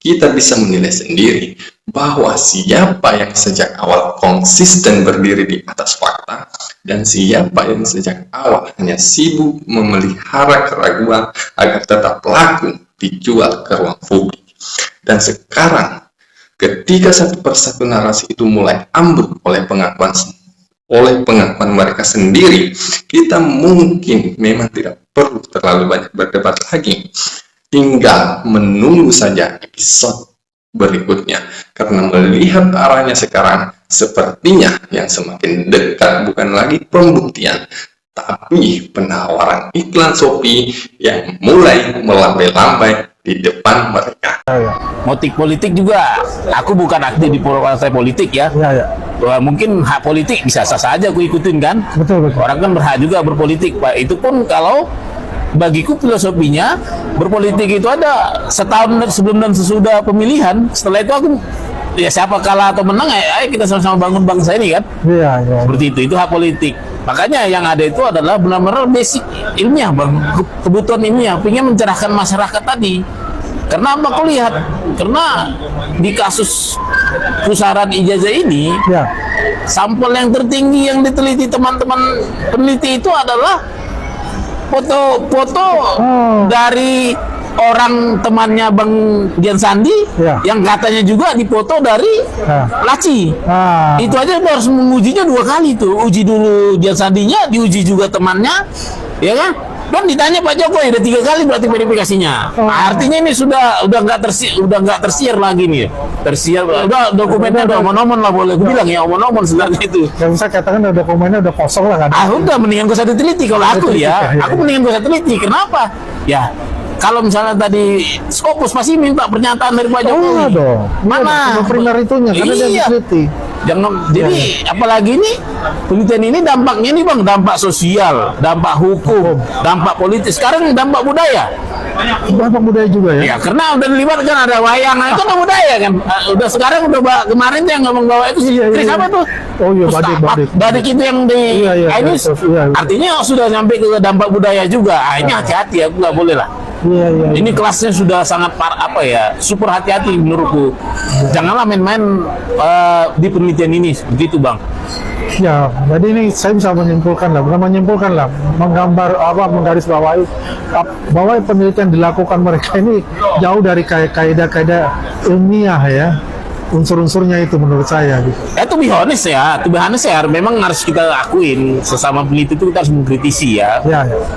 kita bisa menilai sendiri bahwa siapa yang sejak awal konsisten berdiri di atas fakta dan siapa yang sejak awal hanya sibuk memelihara keraguan agar tetap laku dijual ke ruang publik. Dan sekarang ketika satu persatu narasi itu mulai ambruk oleh pengakuan mereka sendiri, kita mungkin memang tidak perlu terlalu banyak berdebat lagi. Tinggal menunggu saja episode berikutnya, karena melihat arahnya sekarang sepertinya yang semakin dekat bukan lagi pembuktian, tapi penawaran iklan Shopee yang mulai melambai-lambai di depan mereka. Motif politik juga, aku bukan aktif di partai politik ya. Mungkin hak politik bisa sah saja aku ikutin kan. Betul. Orang kan berhak juga berpolitik, Pak. Itu pun kalau bagiku filosofinya berpolitik itu ada setahun sebelum dan sesudah pemilihan. Setelah itu aku ya siapa kalah atau menang, ayo kita sama-sama bangun bangsa ini kan. Seperti itu hak politik. Makanya yang ada itu adalah benar-benar basic ilmiah, Bang. Kebutuhan ilmiah, pengen mencerahkan masyarakat tadi. Karena apa aku lihat? Karena di kasus pusaran ijazah ini, sampel yang tertinggi yang diteliti teman-teman peneliti itu adalah foto-foto dari orang temannya Bang Dian Sandi yang katanya juga dipoto dari Laci. Itu aja harus mengujinya 2 kali tuh. Uji dulu Dian Sandinya, diuji juga temannya, ya kan? Dan ditanya Pak Jokowi udah 3 kali berarti verifikasinya. Artinya ini udah nggak tersiar lagi nih. Tersiar udah dokumennya udah omon-omon lah, boleh gue bilang ya, omon-omon sebenarnya itu. Yang bisa katakan udah dokumennya udah kosong lah kan. Udah mendingan gue satu teliti kalau aku ya. Aku mendingan gue satu teliti. Kenapa? Ya kalau misalnya tadi Skopus pasti minta pernyataan dari Pak Jokowi. Mana? Primer itunya karena dia diteliti. Jadi apalagi ini penelitian ini dampaknya nih Bang, dampak sosial, dampak hukum, dampak politis, sekarang dampak budaya. Dampak budaya juga ya? Ya karena udah dilibatkan ada wayang, itu kan budaya kan. Udah sekarang kemarin tuh yang ngomong bahwa itu Chris apa tuh? Oh iya, badik itu yang di ini artinya sudah sampai ke dampak budaya juga. Ini hati-hati, aku nggak boleh lah. Ini kelasnya sudah sangat super hati-hati menurutku. Janganlah main-main di penelitian ini, begitu Bang. Ya, jadi ini saya bisa menyimpulkan lah, bukan menyimpulkan lah, menggambar menggarisbawahi bahwa penelitian dilakukan mereka ini jauh dari kaidah-kaidah ilmiah ya. Unsur-unsurnya itu menurut saya gitu. To be honest ya, memang harus kita akuin sesama peneliti itu kita harus mengkritisi ya.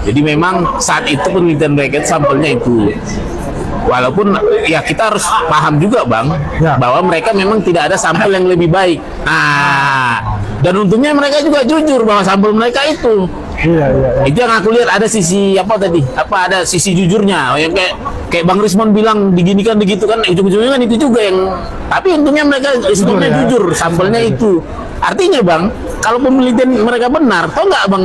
Jadi memang saat itu penelitian mereka sampelnya itu. Walaupun ya kita harus paham juga Bang, bahwa mereka memang tidak ada sampel yang lebih baik. Dan untungnya mereka juga jujur bahwa sampel mereka itu. Itu yang aku lihat, ada sisi ada sisi jujurnya. Yang kayak Bang Rismon bilang diginikan digitukan, ujung-ujungnya kan itu juga yang. Tapi untungnya mereka sebetulnya jujur, sampelnya itu. Artinya Bang, kalau penelitian mereka benar, tau nggak Bang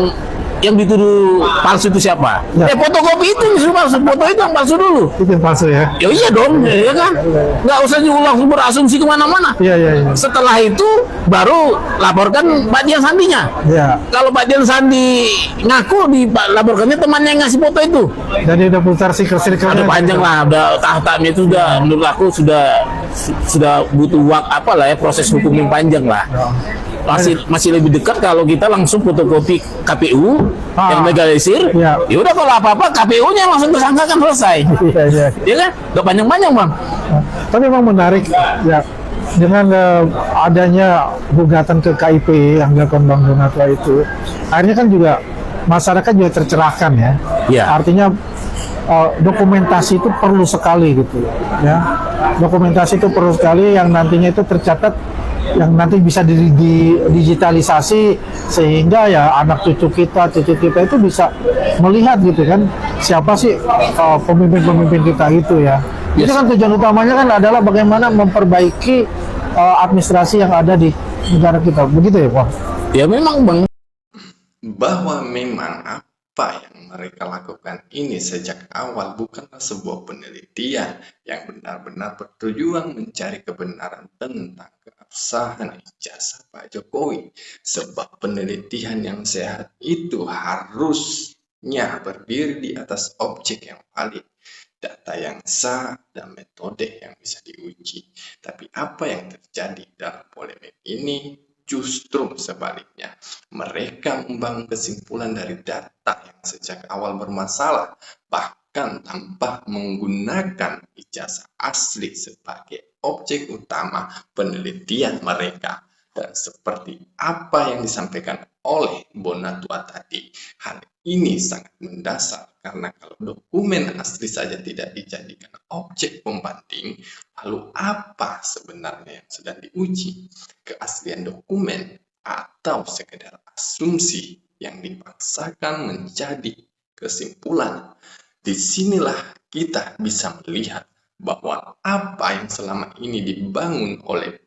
yang dituduh palsu itu siapa? Fotokopi itu justru palsu, foto itu yang palsu dulu. Itu yang palsu ya? Ya iya dong, ya kan? Nggak usah juga langsung berasumsi kemana-mana. Setelah itu baru laporkan Pak Dian Sandinya. Kalau Pak Dian Sandi ngaku, dilaporkannya temannya yang ngasih foto itu. Jadi udah putar sikil-sikil. Udah panjang lah, udah tahap-tahapnya itu sudah menurut aku sudah butuh waktu proses hukum yang panjang lah. Masih lebih dekat kalau kita langsung fotokopi KPU yang legalisir. Ya udah kalau apa-apa KPU-nya langsung tersangkakan, selesai. Ya kan? Udah panjang-panjang Bang. Tapi memang menarik ya, dengan adanya gugatan ke KIP yang dilakukan Bang Donatwa itu, akhirnya kan juga masyarakat juga tercerahkan ya. Artinya dokumentasi itu perlu sekali gitu ya. Dokumentasi itu perlu sekali yang nantinya itu tercatat, yang nanti bisa digitalisasi sehingga ya anak cucu kita itu bisa melihat gitu kan, siapa sih pemimpin-pemimpin kita itu ya. Itu kan tujuan utamanya kan adalah bagaimana memperbaiki administrasi yang ada di negara kita, begitu ya Pak? Ya memang Bang. Bahwa memang apa yang mereka lakukan ini sejak awal bukanlah sebuah penelitian yang benar-benar bertujuan mencari kebenaran tentang keabsahan ijazah Pak Jokowi. Sebab penelitian yang sehat itu harusnya berdiri di atas objek yang valid, data yang sah, dan metode yang bisa diuji. Tapi apa yang terjadi dalam polemik ini justru sebaliknya. Mereka membangun kesimpulan dari data yang sejak awal bermasalah, bahkan tanpa menggunakan ijazah asli sebagai objek utama penelitian mereka. Dan seperti apa yang disampaikan oleh Bonatua tadi, hal ini sangat mendasar karena kalau dokumen asli saja tidak dijadikan objek pembanding, lalu apa sebenarnya yang sedang diuji? Keaslian dokumen atau sekedar asumsi yang dipaksakan menjadi kesimpulan? Disinilah kita bisa melihat bahwa apa yang selama ini dibangun oleh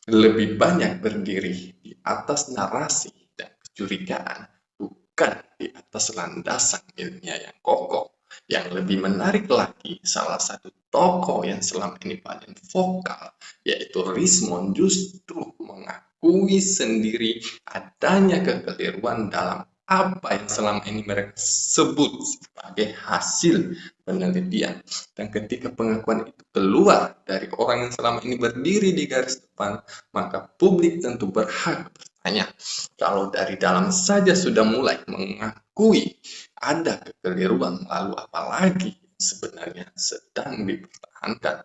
lebih banyak berdiri di atas narasi dan kecurigaan, bukan di atas landasan ilmiah yang kokoh. Yang lebih menarik lagi, salah satu tokoh yang selama ini paling vokal, yaitu Rismond, justru mengakui sendiri adanya kekeliruan dalam apa yang selama ini mereka sebut sebagai hasil penelitian. Dan ketika pengakuan itu keluar dari orang yang selama ini berdiri di garis depan, maka publik tentu berhak bertanya. Kalau dari dalam saja sudah mulai mengakui ada kekeliruan, lalu apalagi sebenarnya sedang dipertahankan?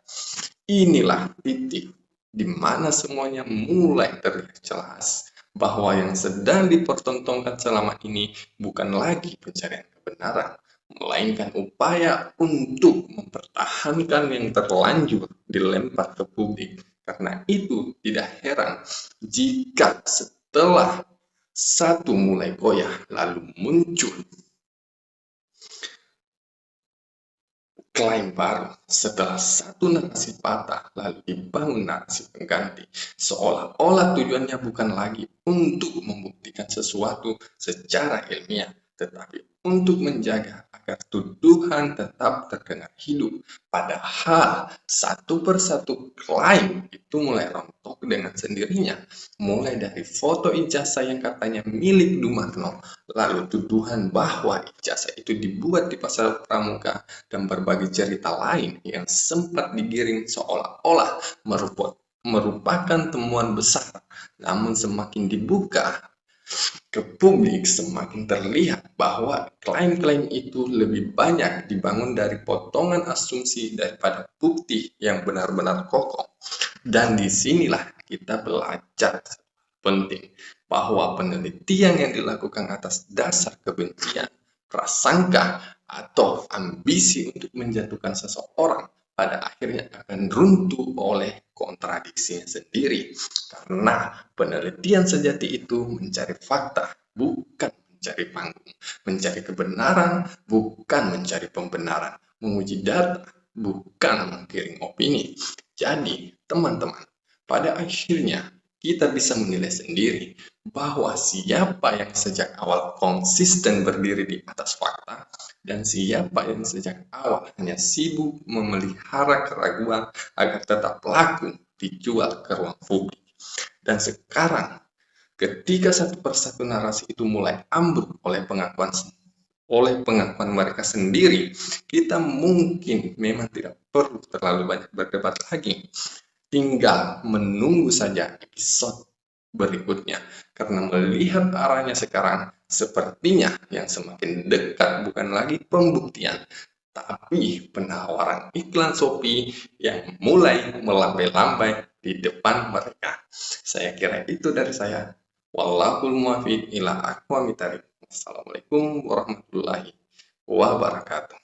Inilah titik di mana semuanya mulai terlihat jelas bahwa yang sedang dipertontonkan selama ini bukan lagi pencarian kebenaran, melainkan upaya untuk mempertahankan yang terlanjur dilempar ke publik. Karena itu tidak heran jika setelah satu mulai goyah lalu muncul klaim baru. Setelah satu narasi patah, lalu dibangun narasi pengganti. Seolah-olah tujuannya bukan lagi untuk membuktikan sesuatu secara ilmiah, tetapi untuk menjaga agar tuduhan tetap terdengar hidup. Padahal satu persatu klaim itu mulai rontok dengan sendirinya. Mulai dari foto ijazah yang katanya milik Dumarno, lalu tuduhan bahwa ijazah itu dibuat di Pasar Pramuka, dan berbagai cerita lain yang sempat digiring seolah-olah merupakan temuan besar. Namun semakin dibuka ke publik, semakin terlihat bahwa klaim-klaim itu lebih banyak dibangun dari potongan asumsi daripada bukti yang benar-benar kokoh. Dan disinilah kita belajar penting bahwa penelitian yang dilakukan atas dasar kebencian, prasangka, atau ambisi untuk menjatuhkan seseorang pada akhirnya akan runtuh oleh kontradiksinya sendiri. Karena penelitian sejati itu mencari fakta, bukan mencari panggung. Mencari kebenaran, bukan mencari pembenaran. Menguji data, bukan menggiring opini. Jadi, teman-teman, pada akhirnya kita bisa menilai sendiri bahwa siapa yang sejak awal konsisten berdiri di atas fakta, dan siapa yang sejak awal hanya sibuk memelihara keraguan agar tetap laku dijual ke ruang publik. Dan sekarang, ketika satu persatu narasi itu mulai ambruk oleh pengakuan mereka sendiri, kita mungkin memang tidak perlu terlalu banyak berdebat lagi. Tinggal menunggu saja episode berikutnya, karena melihat arahnya sekarang, sepertinya yang semakin dekat bukan lagi pembuktian, tapi penawaran iklan Shopee yang mulai melambai-lambai di depan mereka. Saya kira itu dari saya. Wallahul muwaffiq ila aqwamit thoriq. Wassalamualaikum warahmatullahi wabarakatuh.